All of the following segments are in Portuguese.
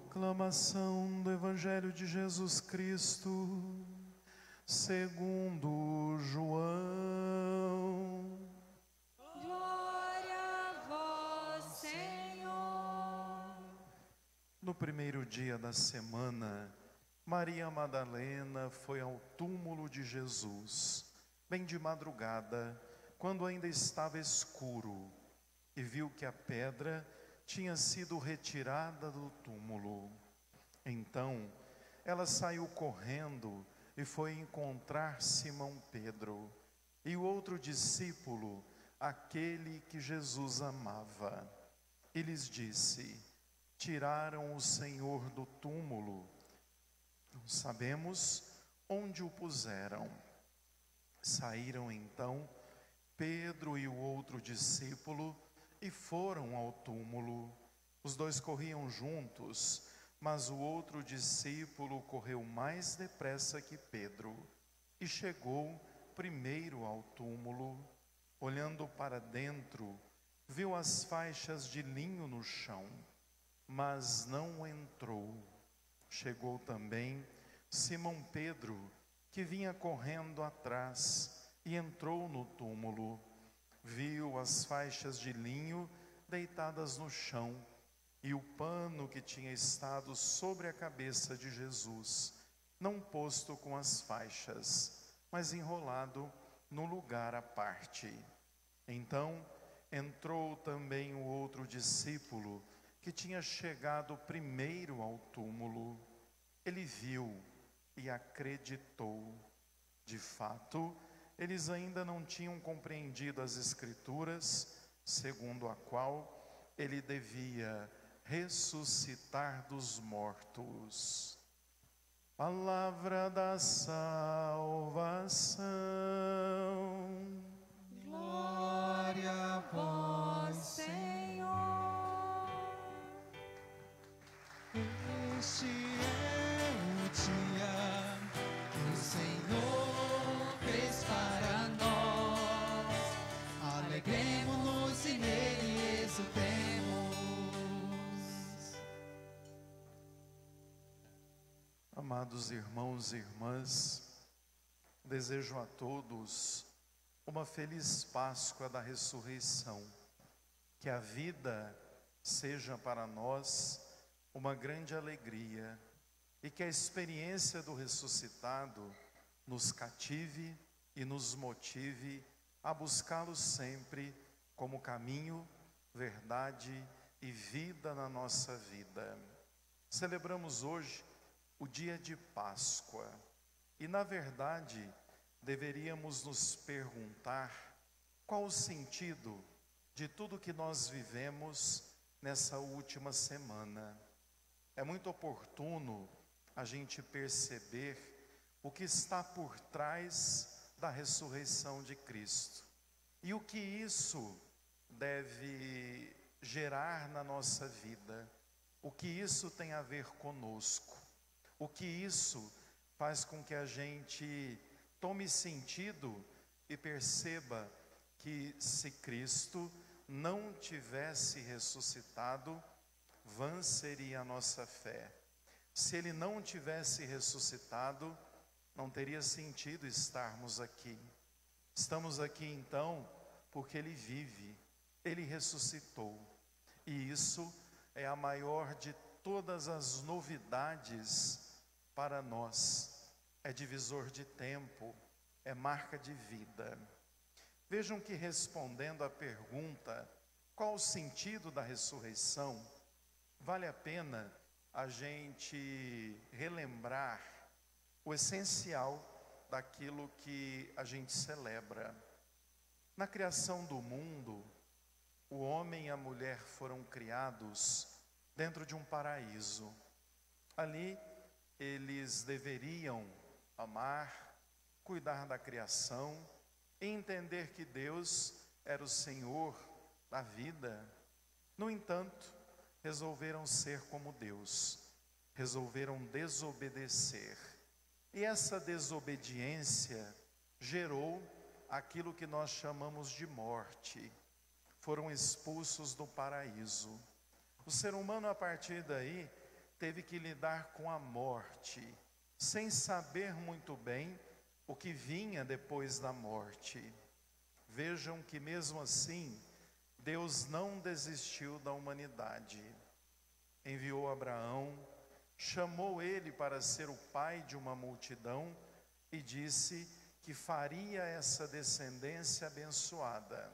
Proclamação do Evangelho de Jesus Cristo, segundo João. Glória a vós, Senhor. No primeiro dia da semana, Maria Madalena foi ao túmulo de Jesus, bem de madrugada, quando ainda estava escuro, e viu que a pedra tinha sido retirada do túmulo. Então, ela saiu correndo e foi encontrar Simão Pedro e o outro discípulo, aquele que Jesus amava. E lhes disse: tiraram o Senhor do túmulo, não sabemos onde o puseram. Saíram então Pedro e o outro discípulo e foram ao túmulo. Os dois corriam juntos, mas o outro discípulo correu mais depressa que Pedro e chegou primeiro ao túmulo. Olhando para dentro, viu as faixas de linho no chão, mas não entrou. Chegou também Simão Pedro, que vinha correndo atrás, e entrou no túmulo. Viu as faixas de linho deitadas no chão e o pano que tinha estado sobre a cabeça de Jesus, não posto com as faixas, mas enrolado no lugar à parte. Então entrou também o outro discípulo, que tinha chegado primeiro ao túmulo. Ele viu e acreditou. De fato, eles ainda não tinham compreendido as Escrituras, segundo a qual ele devia ressuscitar dos mortos. Palavra da salvação. Glória a vós, Senhor. Este é o dia que o Senhor fez para nós. Alegremo-nos e nele exultemos. Amados irmãos e irmãs, desejo a todos uma feliz Páscoa da ressurreição. Que a vida seja para nós uma grande alegria e que a experiência do ressuscitado nos cative e nos motive a buscá-lo sempre como caminho, verdade e vida na nossa vida. Celebramos hoje o dia de Páscoa e, na verdade, deveríamos nos perguntar qual o sentido de tudo que nós vivemos nessa última semana. É muito oportuno a gente perceber o que está por trás da ressurreição de Cristo e o que isso deve gerar na nossa vida, o que isso tem a ver conosco, o que isso faz com que a gente tome sentido e perceba que, se Cristo não tivesse ressuscitado, vã seria a nossa fé. Se Ele não tivesse ressuscitado, não teria sentido estarmos aqui. Estamos aqui então porque Ele vive, Ele ressuscitou. E isso é a maior de todas as novidades para nós. É divisor de tempo, é marca de vida. Vejam que, respondendo à pergunta, qual o sentido da ressurreição, vale a pena a gente relembrar o essencial daquilo que a gente celebra. Na criação do mundo, o homem e a mulher foram criados dentro de um paraíso. Ali, eles deveriam amar, cuidar da criação e entender que Deus era o Senhor da vida. No entanto, resolveram ser como Deus, resolveram desobedecer. E essa desobediência gerou aquilo que nós chamamos de morte. Foram expulsos do paraíso. O ser humano, a partir daí, teve que lidar com a morte, sem saber muito bem o que vinha depois da morte. Vejam que mesmo assim, Deus não desistiu da humanidade. Enviou Abraão, chamou ele para ser o pai de uma multidão e disse que faria essa descendência abençoada.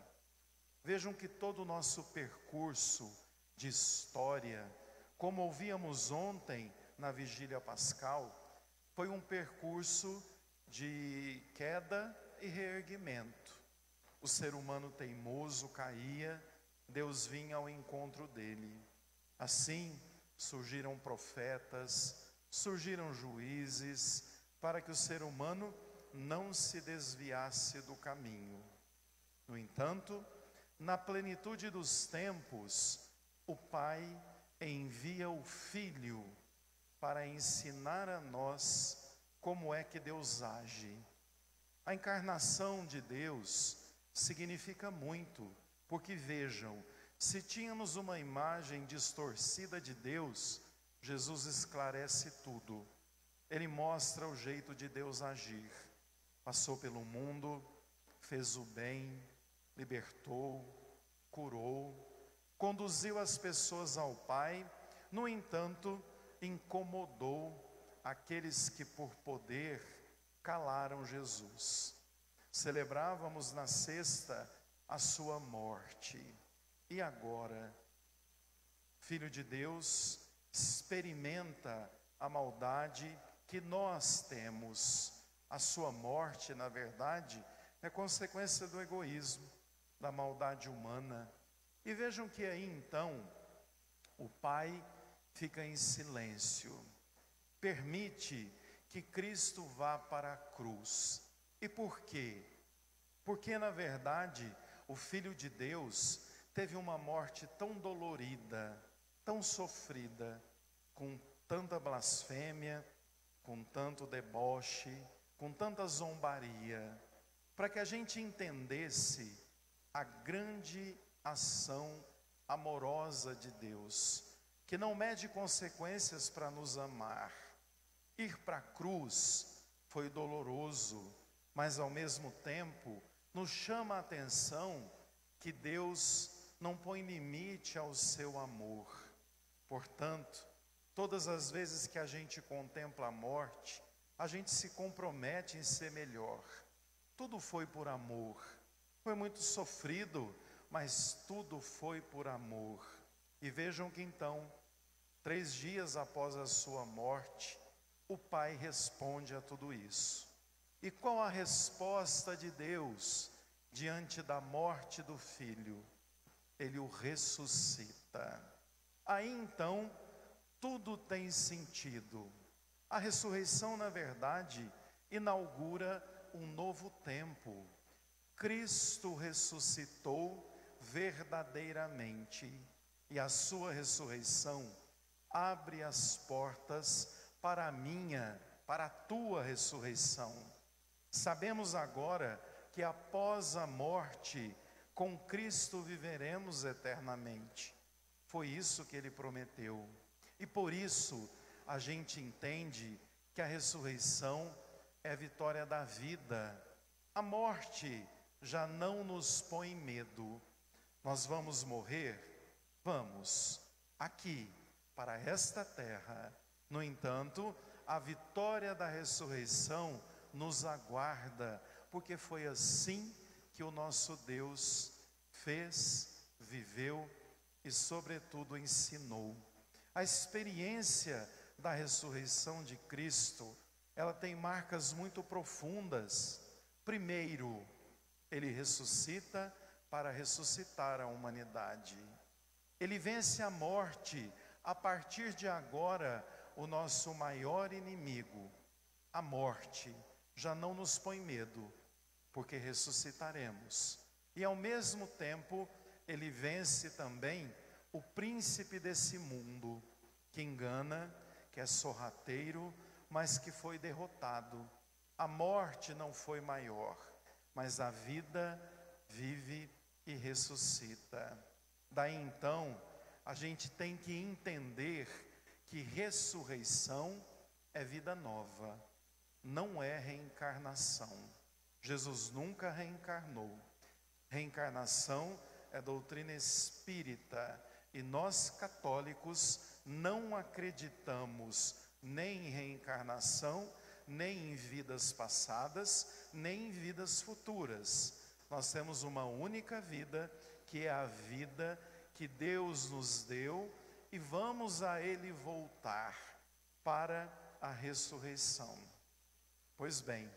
Vejam que todo o nosso percurso de história, como ouvíamos ontem na vigília pascal, foi um percurso de queda e reerguimento. O ser humano teimoso caía, Deus vinha ao encontro dele. Assim, surgiram profetas, surgiram juízes, para que o ser humano não se desviasse do caminho. No entanto, na plenitude dos tempos, o Pai envia o Filho para ensinar a nós como é que Deus age. A encarnação de Deus significa muito, porque vejam, se tínhamos uma imagem distorcida de Deus, Jesus esclarece tudo. Ele mostra o jeito de Deus agir. Passou pelo mundo, fez o bem, libertou, curou, conduziu as pessoas ao Pai. No entanto, incomodou aqueles que por poder calaram Jesus. Celebrávamos na sexta a sua morte. E agora, Filho de Deus experimenta a maldade que nós temos. A sua morte, na verdade, é consequência do egoísmo, da maldade humana. E vejam que aí então, o Pai fica em silêncio, permite que Cristo vá para a cruz. E por quê? Porque na verdade, o Filho de Deus teve uma morte tão dolorida, tão sofrida, com tanta blasfêmia, com tanto deboche, com tanta zombaria, para que a gente entendesse a grande ação amorosa de Deus, que não mede consequências para nos amar. Ir para a cruz foi doloroso, mas ao mesmo tempo nos chama a atenção que Deus não põe limite ao seu amor. Portanto, todas as vezes que a gente contempla a morte, a gente se compromete em ser melhor. Tudo foi por amor. Foi muito sofrido, mas tudo foi por amor. E vejam que então, 3 dias após a sua morte, o Pai responde a tudo isso. E qual a resposta de Deus diante da morte do Filho? Ele o ressuscita. Aí então, tudo tem sentido. A ressurreição, na verdade, inaugura um novo tempo. Cristo ressuscitou verdadeiramente, e a sua ressurreição abre as portas para a minha, para a tua ressurreição. Sabemos agora que após a morte, com Cristo viveremos eternamente. Foi isso que ele prometeu. E por isso, a gente entende que a ressurreição é a vitória da vida. A morte já não nos põe medo. Nós vamos morrer? Vamos, aqui, para esta terra. No entanto, a vitória da ressurreição nos aguarda, porque foi assim que o nosso Deus fez, viveu e, sobretudo, ensinou. A experiência da ressurreição de Cristo, ela tem marcas muito profundas. Primeiro, ele ressuscita para ressuscitar a humanidade. Ele vence a morte. A partir de agora, o nosso maior inimigo, a morte, já não nos põe medo, porque ressuscitaremos. E ao mesmo tempo, ele vence também o príncipe desse mundo, que engana, que é sorrateiro, mas que foi derrotado. A morte não foi maior, mas a vida vive e ressuscita. Daí então, a gente tem que entender que ressurreição é vida nova, não é reencarnação. Jesus nunca reencarnou. Reencarnação é doutrina espírita e nós católicos não acreditamos nem em reencarnação, nem em vidas passadas, nem em vidas futuras. Nós temos uma única vida, que é a vida que Deus nos deu, e vamos a Ele voltar para a ressurreição. Pois bem,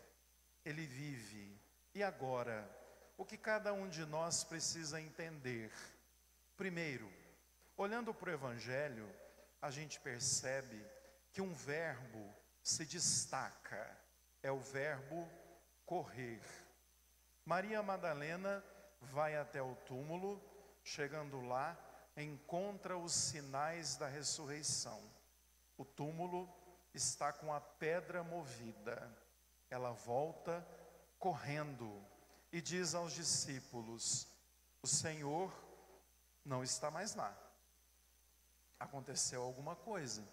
Ele vive. E agora, o que cada um de nós precisa entender? Primeiro, olhando para o Evangelho, a gente percebe que um verbo se destaca, é o verbo correr. Maria Madalena vai até o túmulo, chegando lá, encontra os sinais da ressurreição. O túmulo está com a pedra movida. Ela volta correndo e diz aos discípulos: o Senhor não está mais lá. Aconteceu alguma coisa.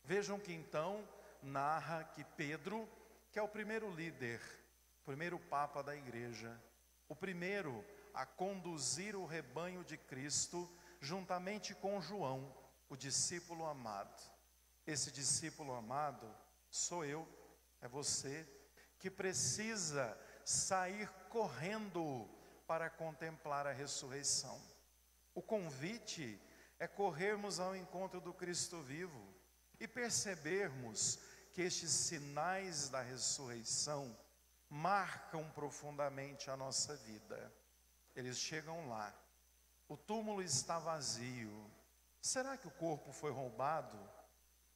Vejam que então narra que Pedro, que é o primeiro líder, o primeiro papa da igreja, o primeiro a conduzir o rebanho de Cristo, juntamente com João, o discípulo amado. Esse discípulo amado sou eu, é você, que precisa sair correndo para contemplar a ressurreição. O convite é corrermos ao encontro do Cristo vivo e percebermos que estes sinais da ressurreição marcam profundamente a nossa vida. Eles chegam lá, o túmulo está vazio. Será que o corpo foi roubado?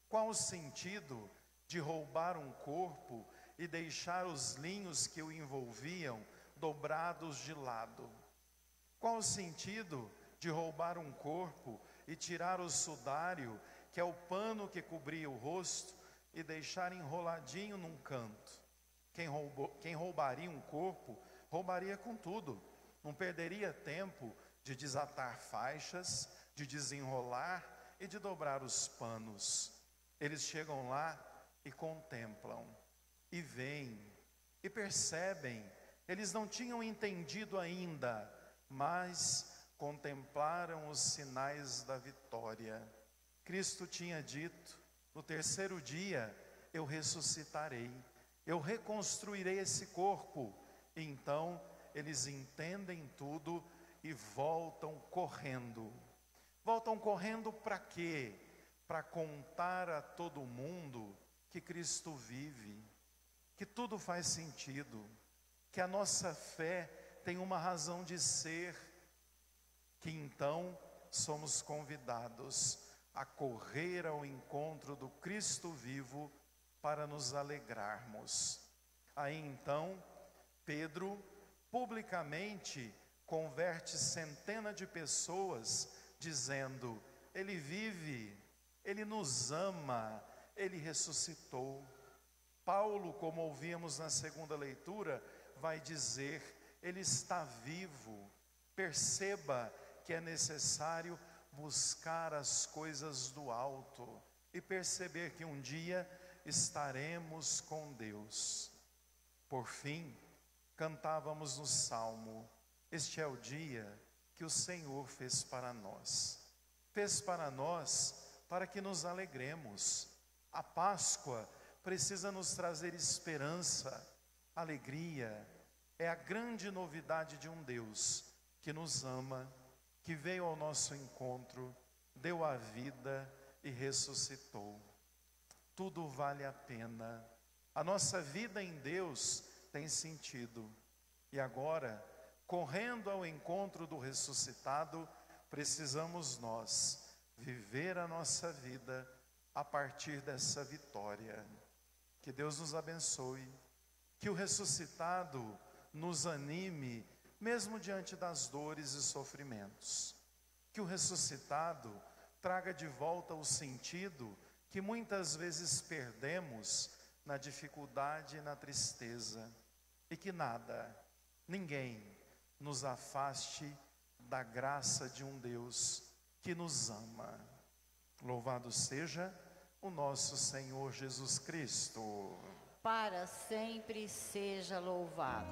Qual o sentido de roubar um corpo e deixar os linhos que o envolviam dobrados de lado? Qual o sentido de roubar um corpo e tirar o sudário, que é o pano que cobria o rosto, e deixar enroladinho num canto? Quem roubaria um corpo, roubaria com tudo. Não perderia tempo de desatar faixas, de desenrolar e de dobrar os panos. Eles chegam lá e contemplam, e veem, e percebem. Eles não tinham entendido ainda, mas contemplaram os sinais da vitória. Cristo tinha dito: no terceiro dia eu ressuscitarei, eu reconstruirei esse corpo. E então eles entendem tudo e voltam correndo. Voltam correndo para quê? Para contar a todo mundo que Cristo vive, que tudo faz sentido, que a nossa fé tem uma razão de ser, que então somos convidados a correr ao encontro do Cristo vivo para nos alegrarmos. Aí então, Pedro publicamente converte centenas de pessoas, dizendo: Ele vive, Ele nos ama, Ele ressuscitou. Paulo, como ouvimos na segunda leitura, vai dizer: Ele está vivo. Perceba que é necessário buscar as coisas do alto e perceber que um dia estaremos com Deus. Por fim, cantávamos no Salmo: este é o dia que o Senhor fez para nós. Fez para nós para que nos alegremos. A Páscoa precisa nos trazer esperança, alegria. É a grande novidade de um Deus que nos ama, que veio ao nosso encontro, deu a vida e ressuscitou. Tudo vale a pena. A nossa vida em Deus tem sentido. E agora, correndo ao encontro do ressuscitado, precisamos nós viver a nossa vida a partir dessa vitória. Que Deus nos abençoe, que o ressuscitado nos anime, mesmo diante das dores e sofrimentos. Que o ressuscitado traga de volta o sentido que muitas vezes perdemos na dificuldade e na tristeza. E que nada, ninguém nos afaste da graça de um Deus que nos ama. Louvado seja o nosso Senhor Jesus Cristo. Para sempre seja louvado.